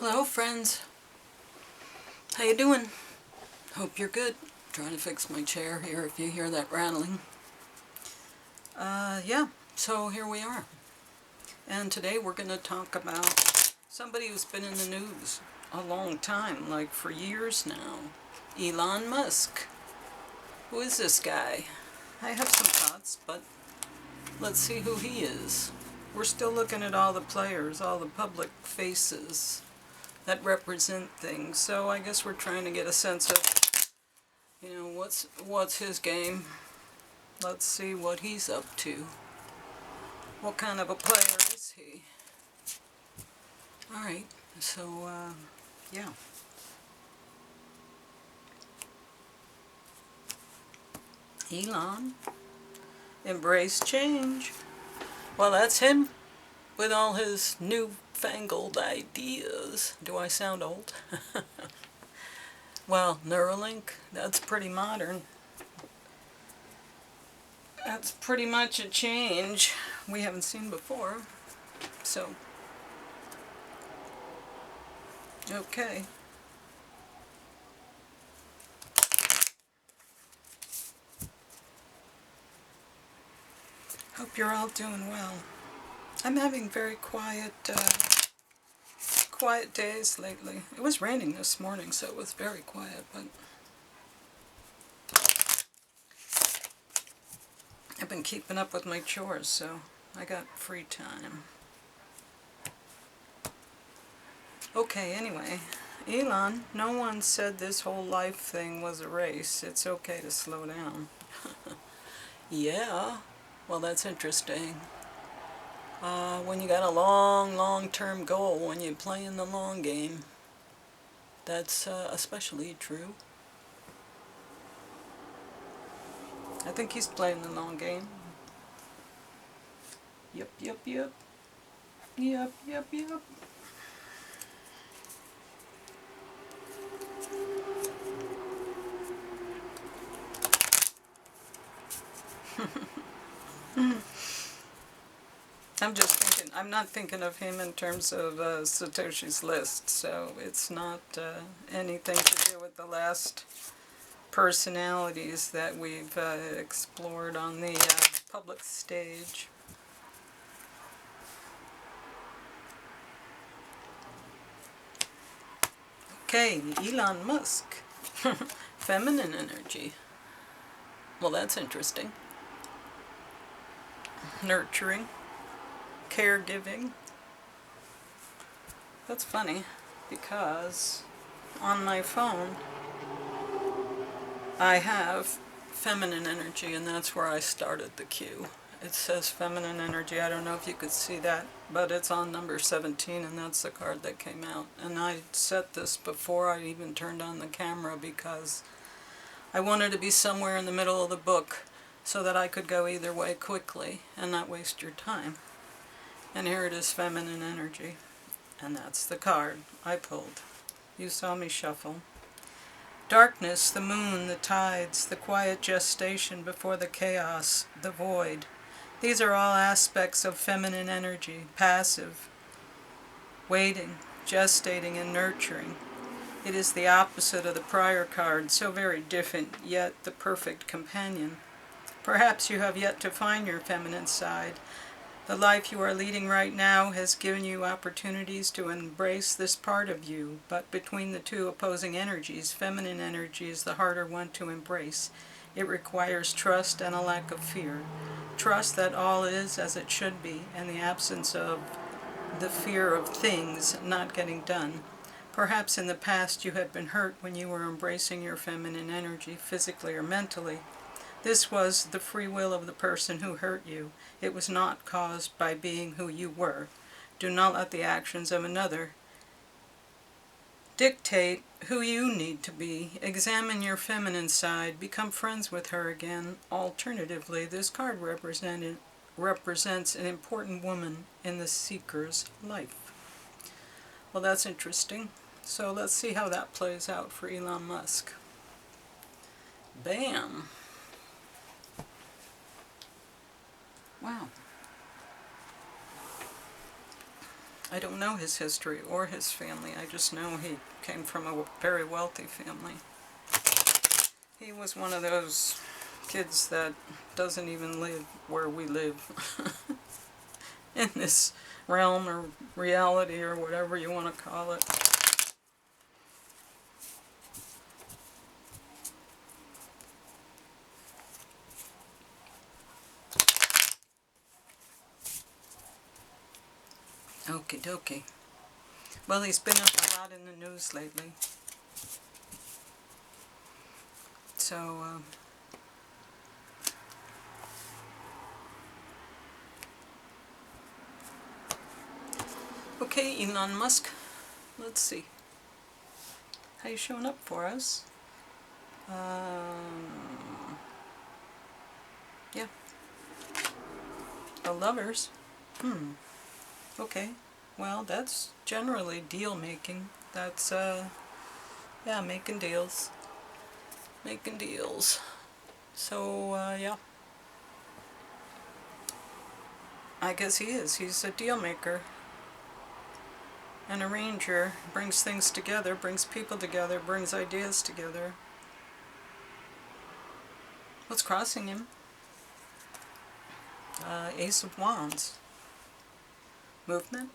Hello friends, how you doing? Hope you're good. Trying to fix my chair here if you hear that rattling. Yeah, so here we are. And today we're going to talk about somebody who's been in the news a long time, like for years now. Elon Musk. Who is this guy? I have some thoughts, but let's see who he is. We're still looking at all the players, all the public faces that represent things, so I guess we're trying to get a sense of what's his game. Let's see what he's up to. What kind of a player is he? Alright, so, yeah. Elon, embrace change. Well, that's him with all his newfangled ideas. Do I sound old? Well, Neuralink, that's pretty modern. That's pretty much a change we haven't seen before. So, okay. Hope you're all doing well. I'm having very quiet days lately. It was raining this morning, so it was very quiet, but I've been keeping up with my chores, so I got free time. Okay, anyway, Elon, no one said this whole life thing was a race. It's okay to slow down. Yeah, well, that's interesting. When you got a long-term goal, when you play in the long game, that's especially true. I think he's playing the long game. Yep. Yep. I'm not thinking of him in terms of Satoshi's list, so it's not anything to do with the last personalities that we've explored on the public stage. Okay, Elon Musk. Feminine energy. Well, that's interesting. Nurturing. Caregiving. That's funny, because on my phone I have feminine energy, and that's where I started the queue. It says feminine energy. I don't know if you could see that, but it's on number 17, and that's the card that came out. And I set this before I even turned on the camera because I wanted to be somewhere in the middle of the book so that I could go either way quickly and not waste your time. And here it is, feminine energy. And that's the card I pulled. You saw me shuffle. Darkness, the moon, the tides, the quiet gestation before the chaos, the void. These are all aspects of feminine energy, passive, waiting, gestating, and nurturing. It is the opposite of the prior card, so very different, yet the perfect companion. Perhaps you have yet to find your feminine side. The life you are leading right now has given you opportunities to embrace this part of you, but between the two opposing energies, feminine energy is the harder one to embrace. It requires trust and a lack of fear. Trust that all is as it should be, and the absence of the fear of things not getting done. Perhaps in the past you had been hurt when you were embracing your feminine energy, physically or mentally. This was the free will of the person who hurt you. It was not caused by being who you were. Do not let the actions of another dictate who you need to be. Examine your feminine side. Become friends with her again. Alternatively, this card represents an important woman in the seeker's life. Well, that's interesting. So let's see how that plays out for Elon Musk. Bam! Wow. I don't know his history or his family. I just know he came from a very wealthy family. He was one of those kids that doesn't even live where we live in this realm or reality or whatever you want to call it. Okie dokie. Well, he's been a lot in the news lately. So, okay, Elon Musk, let's see. How you showing up for us? Yeah. The lovers. Okay. Well, that's generally deal making. That's, yeah, making deals. Making deals. So, yeah. I guess he is. He's a deal maker. An arranger. Brings things together, brings people together, brings ideas together. What's crossing him? Ace of Wands. Movement.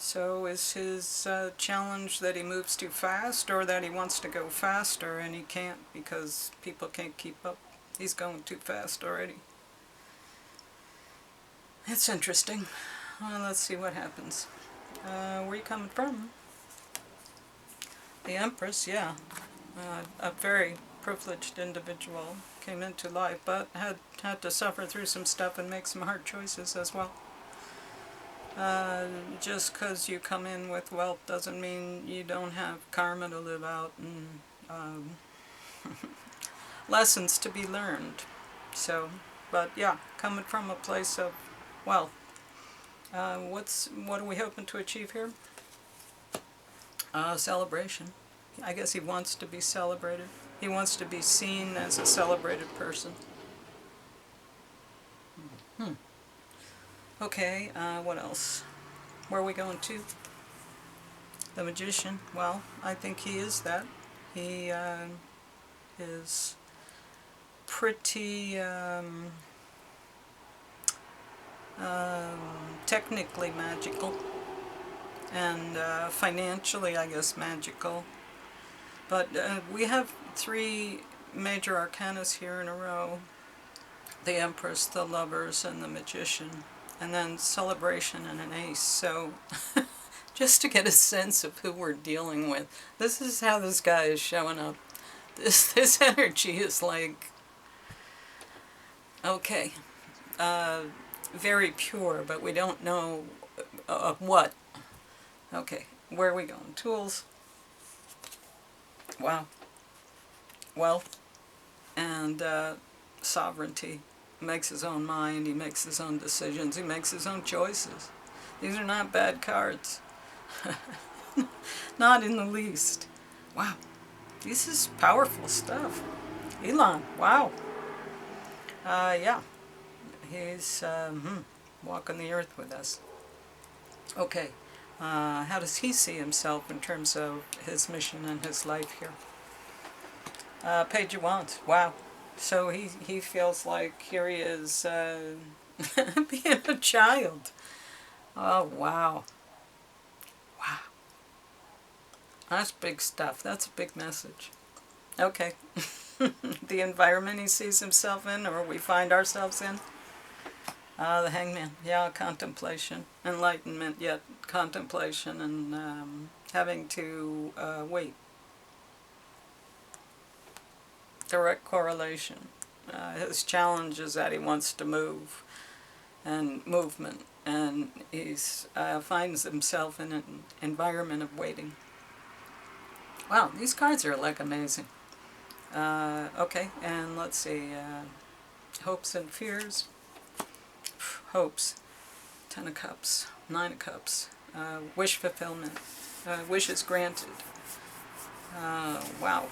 So is his challenge that he moves too fast, or that he wants to go faster and he can't because people can't keep up? He's going too fast already. It's interesting. Well, let's see what happens. Where are you coming from? The Empress, yeah. A very privileged individual. Came into life, but had to suffer through some stuff and make some hard choices as well. Just because you come in with wealth doesn't mean you don't have karma to live out and lessons to be learned. So, but yeah, coming from a place of wealth. What are we hoping to achieve here? Celebration. I guess he wants to be celebrated. He wants to be seen as a celebrated person. Okay, what else? Where are we going to? The Magician. Well, I think he is that. He is pretty technically magical and financially, I guess, magical. But we have three major arcanas here in a row. The Empress, the Lovers, and the Magician. And then Celebration and an Ace. So just to get a sense of who we're dealing with, this is how this guy is showing up. This energy is like, okay, very pure, but we don't know what. Okay, where are we going? Tools. Wow. Wealth and sovereignty. He makes his own mind, he makes his own decisions, he makes his own choices. These are not bad cards. Not in the least. Wow. This is powerful stuff. Elon, wow. Yeah. He's walking the earth with us. Okay. How does he see himself in terms of his mission and his life here? Page of Wands. Wow. So he feels like here he is being a child. Oh, wow. Wow. That's big stuff. That's a big message. Okay. The environment he sees himself in, or we find ourselves in. The Hangman. Yeah, contemplation. Enlightenment, yet contemplation and having to wait. Direct correlation. His challenge is that he wants to move, and movement, and he finds himself in an environment of waiting. Wow, these cards are like amazing. Okay, and let's see, hopes and fears. Hopes, 10 of Cups, 9 of Cups, wish fulfillment, wishes granted. Wow.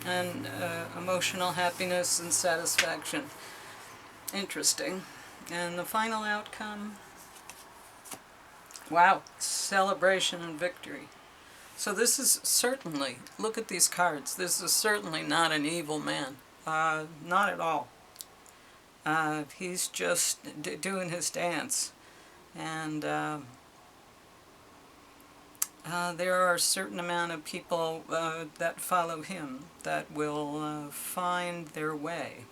And emotional happiness and satisfaction. Interesting. And the final outcome, Wow, celebration and victory. So this is certainly, look at these cards, this is certainly not an evil man. Not at all. He's just doing his dance. And there are a certain amount of people that follow him that will find their way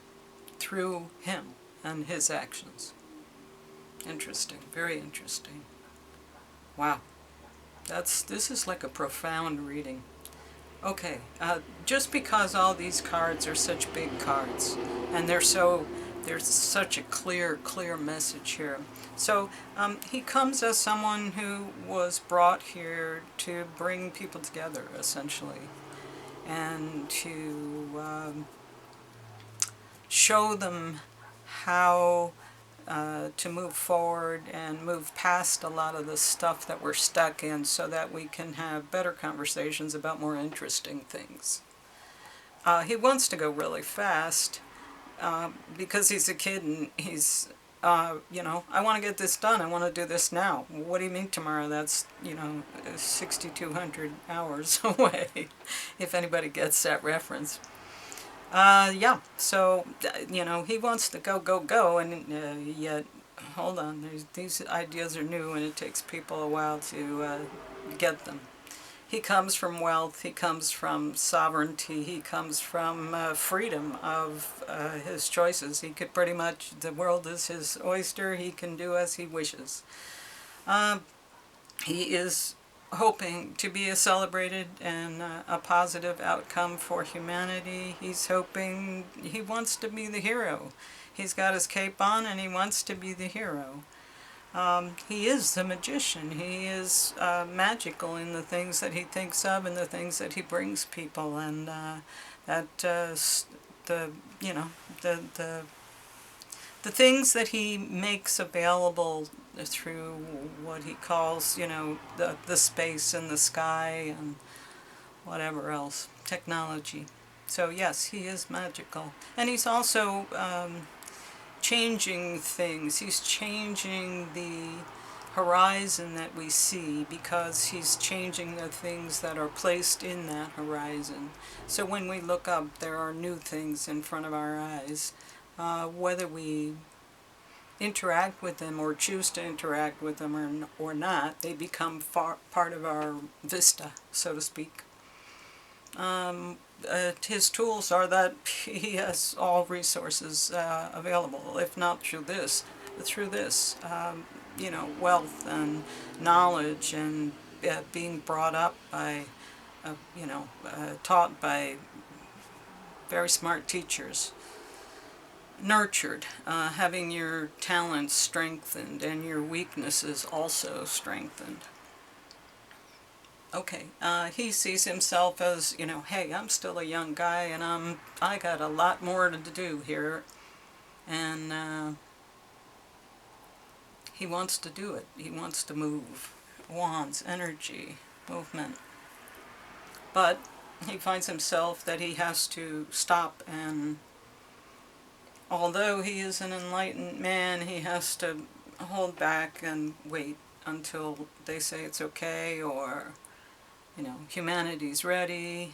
through him and his actions. Interesting, very interesting. Wow, this is like a profound reading. Okay, just because all these cards are such big cards, and there's such a clear message here. So he comes as someone who was brought here to bring people together, essentially, and to show them how to move forward and move past a lot of the stuff that we're stuck in so that we can have better conversations about more interesting things. He wants to go really fast because he's a kid and he's, I want to get this done. I want to do this now. What do you mean tomorrow? That's, 6,200 hours away, if anybody gets that reference. Yeah, so, he wants to go, and yet, hold on, these ideas are new and it takes people a while to get them. He comes from wealth, he comes from sovereignty, he comes from freedom of his choices. He could pretty much, the world is his oyster, he can do as he wishes. He is hoping to be a celebrated and a positive outcome for humanity. He's hoping, he wants to be the hero. He's got his cape on and he wants to be the hero. He is the magician. He is magical in the things that he thinks of and the things that he brings people, and the the things that he makes available through what he calls, the space and the sky and whatever else, technology. So yes, he is magical. And he's also changing things. He's changing the horizon that we see because he's changing the things that are placed in that horizon. So when we look up, there are new things in front of our eyes. Whether we interact with them or choose to interact with them or not, they become part of our vista, so to speak. His tools are that he has all resources available, if not through this, wealth and knowledge and being brought up by, taught by very smart teachers. Nurtured, having your talents strengthened and your weaknesses also strengthened. Okay, he sees himself as, hey, I'm still a young guy and I got a lot more to do here, and he wants to do it. He wants to move. Wands, energy, movement. But he finds himself that he has to stop, and although he is an enlightened man, he has to hold back and wait until they say it's okay, or humanity's ready.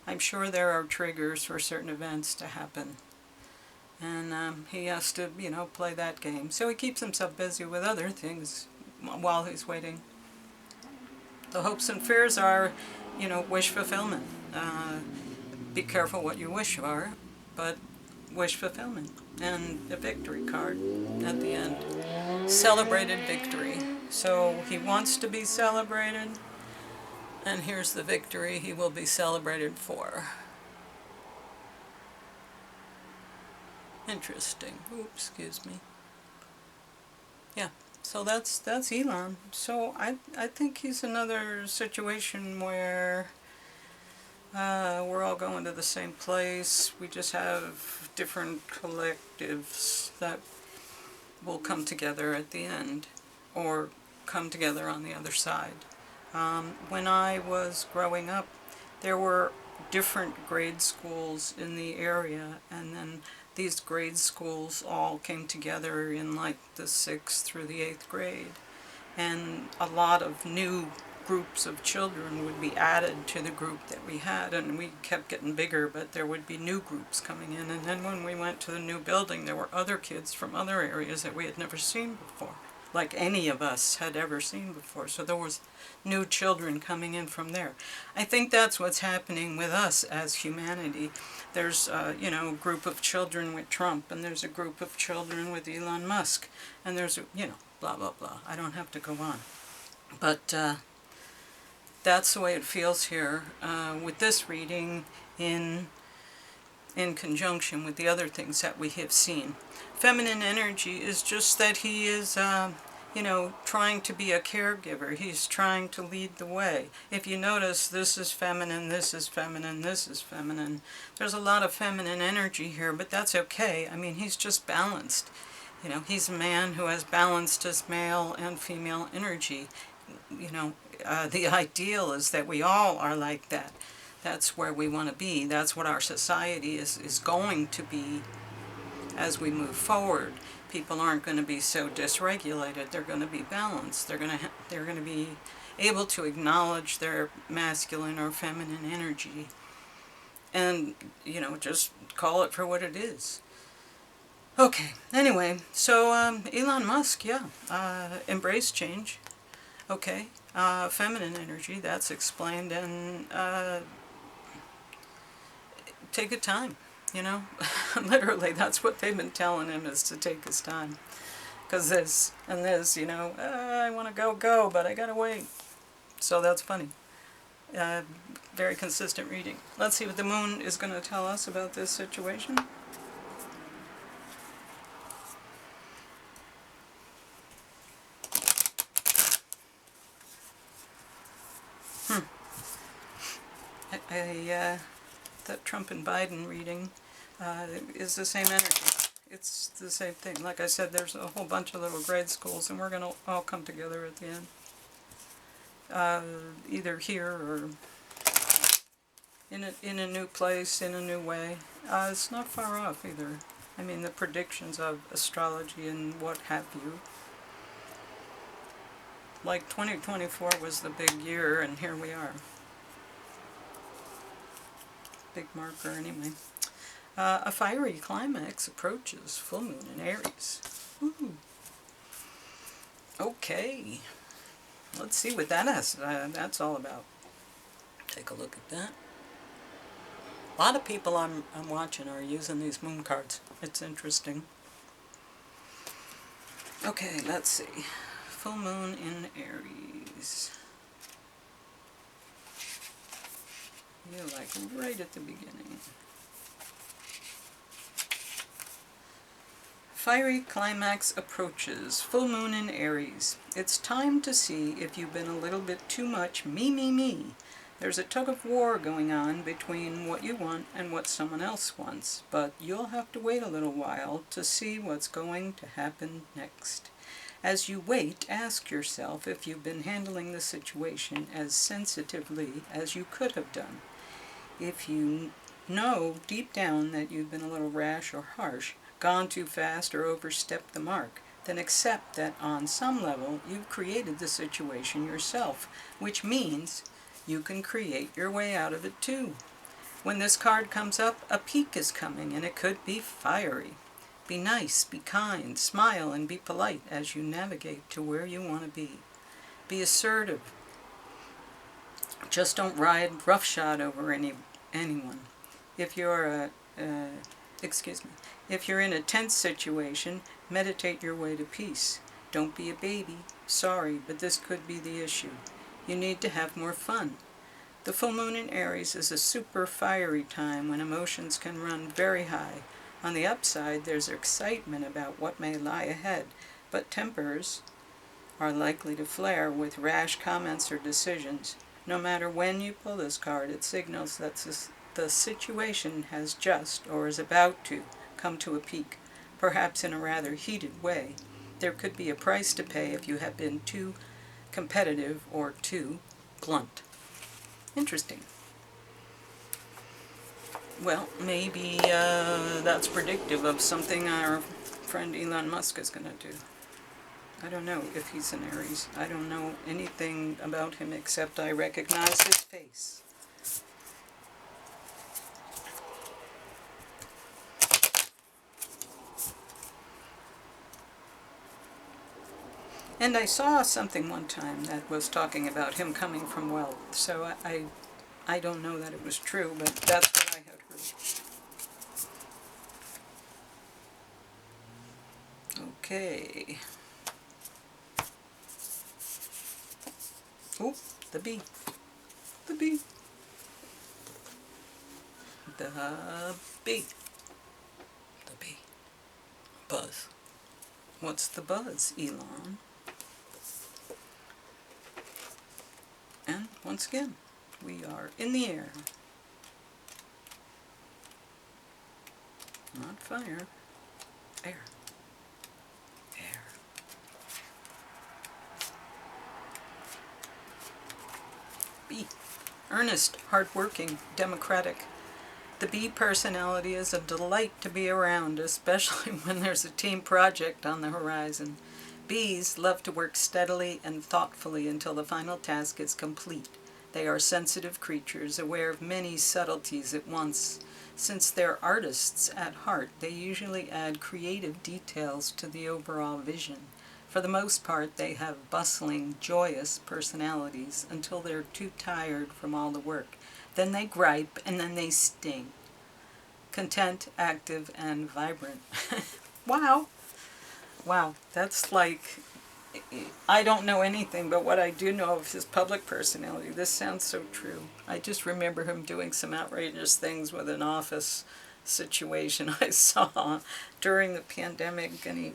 I'm sure there are triggers for certain events to happen. And he has to, play that game. So he keeps himself busy with other things while he's waiting. The hopes and fears are, wish fulfillment. Be careful what you wish for, but wish fulfillment. And a victory card at the end. Celebrated victory. So he wants to be celebrated. And here's the victory he will be celebrated for. Interesting. Oops, excuse me. Yeah, so that's Elon. So I think he's another situation where we're all going to the same place. We just have different collectives that will come together at the end, or come together on the other side. When I was growing up, there were different grade schools in the area, and then these grade schools all came together in like the 6th through the 8th grade. and a lot of new groups of children would be added to the group that we had, and we kept getting bigger, but there would be new groups coming in. And then when we went to the new building, there were other kids from other areas that we had never seen before, like any of us had ever seen before. So there was new children coming in from there. I think that's what's happening with us as humanity. There's you know, a group of children with Trump, and there's a group of children with Elon Musk, and there's, you know, blah blah blah. I don't have to go on, but that's the way it feels here with this reading in conjunction with the other things that we have seen. Feminine energy is just that he is, you know, trying to be a caregiver. He's trying to lead the way. If you notice, this is feminine, this is feminine, this is feminine. There's a lot of feminine energy here, but that's okay. I mean, he's just balanced. You know, he's a man who has balanced his male and female energy. You know, the ideal is that we all are like that. That's where we want to be. That's what our society is going to be as we move forward. People aren't going to be so dysregulated. They're going to be balanced. They're going to be able to acknowledge their masculine or feminine energy, and, you know, just call it for what it is. Okay, anyway, so Elon Musk, yeah, embrace change. Okay, feminine energy, that's explained, and take a time, you know. Literally, that's what they've been telling him, is to take his time. Because this and this, you know, I want to go, but I gotta wait. So that's funny. Very consistent reading. Let's see what the moon is going to tell us about this situation. That Trump and Biden reading is the same energy. It's the same thing. Like I said, there's a whole bunch of little grade schools, and we're going to all come together at the end. Either here or in a new place, in a new way. It's not far off either. I mean, the predictions of astrology and what have you. Like 2024 was the big year, and here we are. Big marker anyway. A fiery climax approaches, full moon in Aries. Ooh. Okay, let's see what that's all about. Take a look at that. A lot of people I'm watching are using these moon cards. It's interesting. Okay, let's see. Full moon in Aries. You're like right at the beginning. Fiery climax approaches. Full moon in Aries. It's time to see if you've been a little bit too much me. There's a tug of war going on between what you want and what someone else wants, but you'll have to wait a little while to see what's going to happen next. As you wait, ask yourself if you've been handling the situation as sensitively as you could have done. If you know deep down that you've been a little rash or harsh, gone too fast or overstepped the mark, then accept that on some level you've created the situation yourself, which means you can create your way out of it too. When this card comes up, a peak is coming, and it could be fiery. Be nice, be kind, smile, and be polite as you navigate to where you want to be. Be assertive. Just don't ride roughshod over anyone. If you're if you're in a tense situation, meditate your way to peace. Don't be a baby. Sorry, but this could be the issue. You need to have more fun. The full moon in Aries is a super fiery time when emotions can run very high. On the upside, there's excitement about what may lie ahead, but tempers are likely to flare with rash comments or decisions. No matter when you pull this card, it signals that the situation has just, or is about to, come to a peak, perhaps in a rather heated way. There could be a price to pay if you have been too competitive or too blunt. Interesting. Well, maybe that's predictive of something our friend Elon Musk is going to do. I don't know if he's an Aries. I don't know anything about him except I recognize his face. And I saw something one time that was talking about him coming from wealth. So I don't know that it was true, but that's what I had heard. Okay. Oh, the bee. The bee. The bee. The bee. Buzz. What's the buzz, Elon? And once again, we are in the air. Not fire. Air. Air. Bee. Earnest, hardworking, democratic. The bee personality is a delight to be around, especially when there's a team project on the horizon. Bees love to work steadily and thoughtfully until the final task is complete. They are sensitive creatures, aware of many subtleties at once. Since they're artists at heart, they usually add creative details to the overall vision. For the most part, they have bustling, joyous personalities until they're too tired from all the work. Then they gripe, and then they sting. Content, active, and vibrant. Wow. Wow, that's like, I don't know anything, but what I do know of his public personality, this sounds so true. I just remember him doing some outrageous things with an office situation I saw during the pandemic, and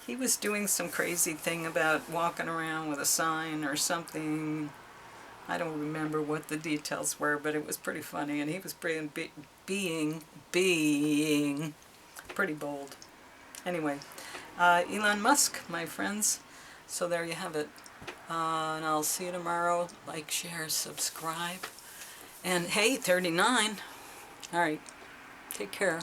he was doing some crazy thing about walking around with a sign or something. I don't remember what the details were, but it was pretty funny, and he was being pretty bold. Anyway, Elon Musk, my friends. So there you have it. And I'll see you tomorrow. Like, share, subscribe. And hey, 39. All right. Take care.